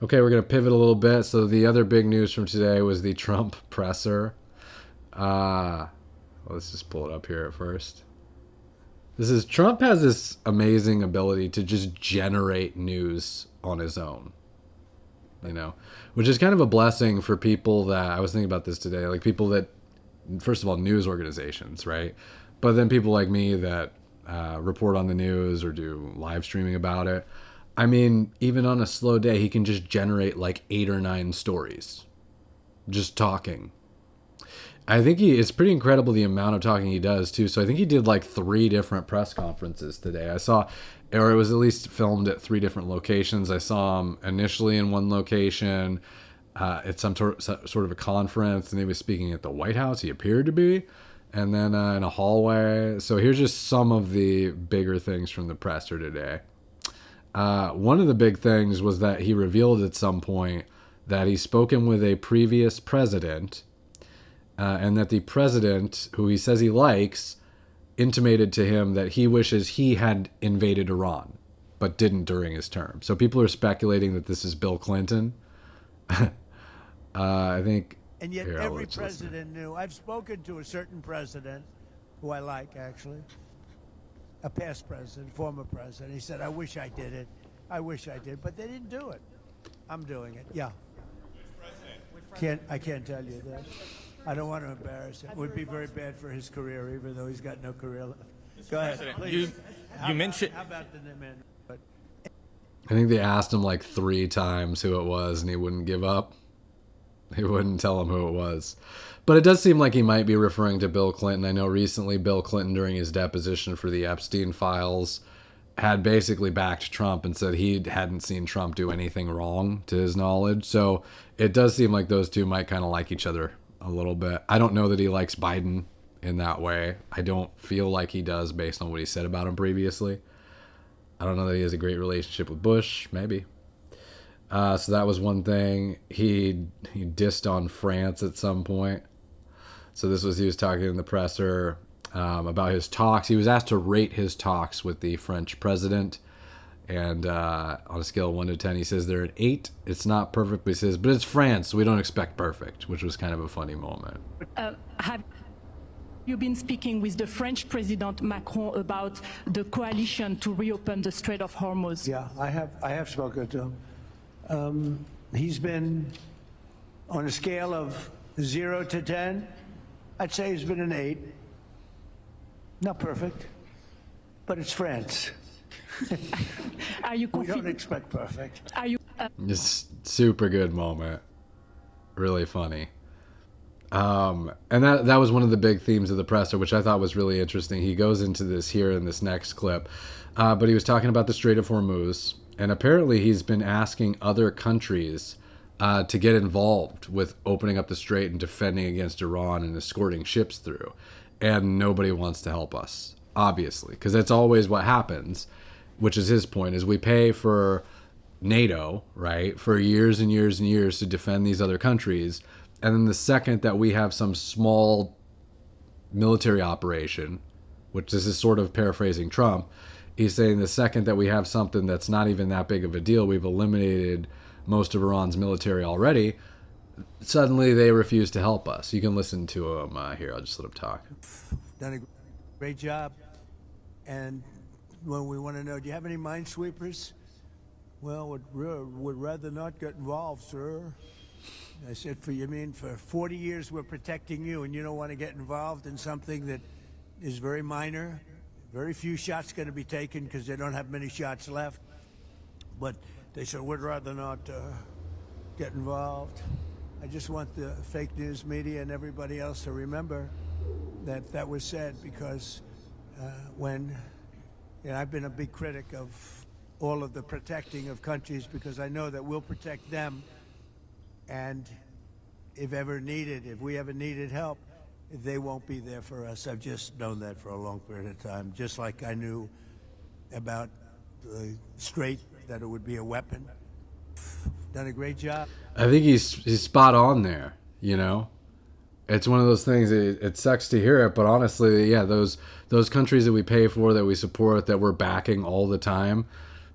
Okay, we're going to pivot a little bit. So the other big news from today was the Trump presser. Well, let's just pull it up here at first. This is Trump has this amazing ability to just generate news on his own, which is kind of a blessing for people that I was thinking about this today, like people that, first of all, news organizations, right? But then people like me that report on the news or do live streaming about it. I mean, even on a slow day, he can just generate like 8 or 9 stories just talking. I think it's pretty incredible the amount of talking he does too. So I think he did like 3 different press conferences today. I saw, or it was at least filmed at 3 different locations. I saw him initially in one location at some sort of a conference, and he was speaking at the White House. He appeared to be, and then in a hallway. So here's just some of the bigger things from the presser today. One of the big things was that he revealed at some point that he's spoken with a previous president, and that the president, who he says he likes, intimated to him that he wishes he had invaded Iran, but didn't during his term. So people are speculating that this is Bill Clinton. I think. And yet every president knew. I've spoken to a certain president, who I like, actually, a past president, former president. He said, I wish I did it. I wish I did. But they didn't do it. I'm doing it. Yeah. I can't tell you that. I don't want to embarrass him. It would be very bad for his career, even though he's got no career left. Go ahead, please. You mentioned. How about the man? I think they asked him like 3 times who it was, and he wouldn't give up. He wouldn't tell him who it was. But it does seem like he might be referring to Bill Clinton. I know recently Bill Clinton, during his deposition for the Epstein files, had basically backed Trump and said he hadn't seen Trump do anything wrong to his knowledge. So it does seem like those two might kind of like each other a little bit. I don't know that he likes Biden in that way. I don't feel like he does based on what he said about him previously. I don't know that he has a great relationship with Bush, maybe. So that was one thing. He dissed on France at some point. So he was talking in the presser about his talks. He was asked to rate his talks with the French president. And on a scale of 1 to 10, he says they're an 8. It's not perfect, but he says, but it's France, so we don't expect perfect, which was kind of a funny moment. Have you been speaking with the French President Macron about the coalition to reopen the Strait of Hormuz? Yeah, I have spoken to him. He's been on a scale of 0 to 10. I'd say he's been an 8. Not perfect, but it's France. Are you we don't expect perfect. Are you? Just super good moment. Really funny. And that was one of the big themes of the presser, which I thought was really interesting. He goes into this here in this next clip. But he was talking about the Strait of Hormuz. And apparently he's been asking other countries to get involved with opening up the strait and defending against Iran and escorting ships through. And nobody wants to help us, obviously, because that's always what happens, which is his point, is we pay for NATO, right, for years and years and years to defend these other countries. And then the second that we have some small military operation, which this is sort of paraphrasing Trump, he's saying the second that we have something that's not even that big of a deal, we've eliminated most of Iran's military already, suddenly they refuse to help us. You can listen to him here. I'll just let him talk. Done a great job. And when we want to know, do you have any minesweepers? Well, would rather not get involved, sir. I said, for 40 years we're protecting you, and you don't want to get involved in something that is very minor. Very few shots going to be taken because they don't have many shots left. But they said, we'd rather not get involved. I just want the fake news media and everybody else to remember that that was said, because I've been a big critic of all of the protecting of countries, because I know that we'll protect them. And if we ever needed help, they won't be there for us. I've just known that for a long period of time, just like I knew about the strait, that it would be a weapon. Done a great job. I think he's spot on there, It's one of those things, it sucks to hear it, but honestly, yeah, those countries that we pay for, that we support, that we're backing all the time,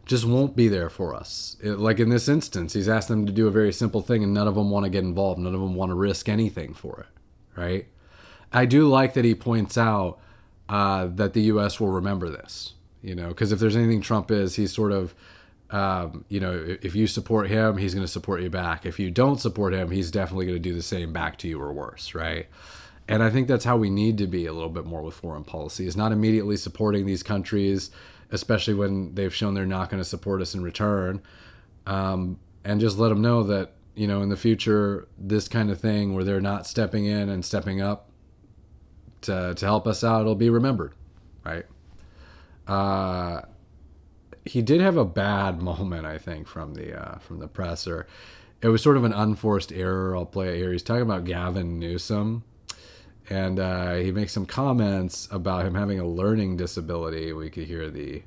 just won't be there for us. Like in this instance, he's asked them to do a very simple thing, and none of them want to get involved. None of them want to risk anything for it, right? I do like that he points out that the U.S. will remember this, because if there's anything Trump is, he's sort of, if you support him, he's going to support you back. If you don't support him, he's definitely going to do the same back to you or worse, right? And I think that's how we need to be a little bit more with foreign policy, is not immediately supporting these countries, especially when they've shown they're not going to support us in return, and just let them know that, in the future, this kind of thing where they're not stepping in and stepping up to help us out, it'll be remembered, right? He did have a bad moment, I think, from the presser. It was sort of an unforced error. I'll play it here. He's talking about Gavin Newsom, and he makes some comments about him having a learning disability. We could hear here,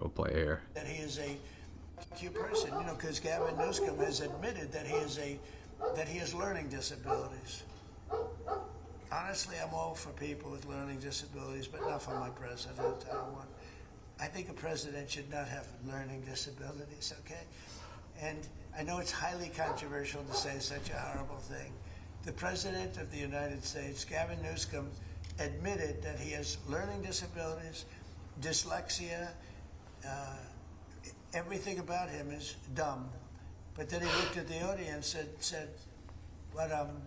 we'll play it here. That he is a cute person, because Gavin Newsom has admitted that he has learning disabilities. Honestly, I'm all for people with learning disabilities, but not for my president. I think a president should not have learning disabilities, okay? And I know it's highly controversial to say such a horrible thing. The President of the United States, Gavin Newsom, admitted that he has learning disabilities, dyslexia, everything about him is dumb. But then he looked at the audience and said, "What, I'm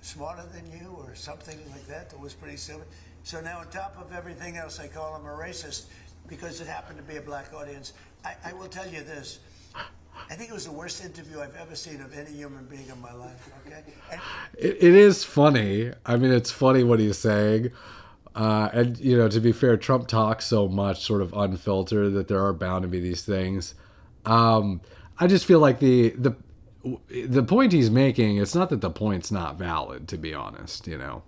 smarter than you," or something like that. That was pretty silly. So now on top of everything else, I call him a racist because it happened to be a black audience. I will tell you this. I think it was the worst interview I've ever seen of any human being in my life, okay? It is funny. I mean, it's funny what he's saying. And, to be fair, Trump talks so much sort of unfiltered that there are bound to be these things. I just feel like the point he's making, it's not that the point's not valid, to be honest, The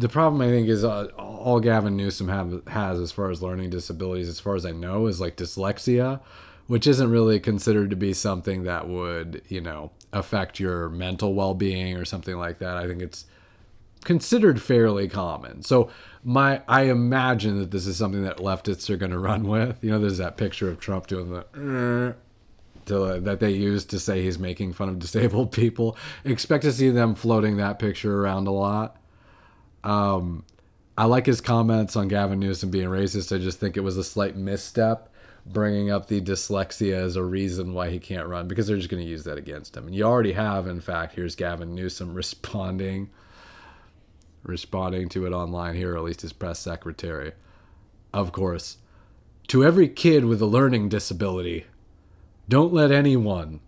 problem, I think, is all Gavin Newsom has as far as learning disabilities, as far as I know, is like dyslexia, which isn't really considered to be something that would, affect your mental well-being or something like that. I think it's considered fairly common. So I imagine that this is something that leftists are going to run with. There's that picture of Trump doing the that they use to say he's making fun of disabled people. Expect to see them floating that picture around a lot. I like his comments on Gavin Newsom being racist. I just think it was a slight misstep bringing up the dyslexia as a reason why he can't run, because they're just going to use that against him. And you already have, in fact. Here's Gavin Newsom responding to it online here, or at least his press secretary. Of course, to every kid with a learning disability, don't let anyone,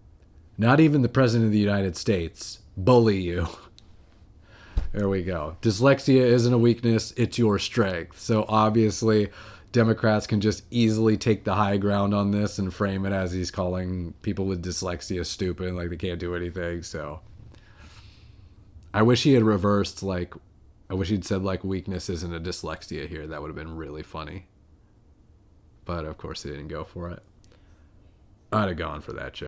not even the President of the United States, bully you. There we go. Dyslexia isn't a weakness, it's your strength. So obviously, Democrats can just easily take the high ground on this and frame it as he's calling people with dyslexia stupid, like they can't do anything. So I wish he had reversed, I wish he'd said, weakness isn't a dyslexia here. That would have been really funny. But of course, he didn't go for it. I'd have gone for that joke.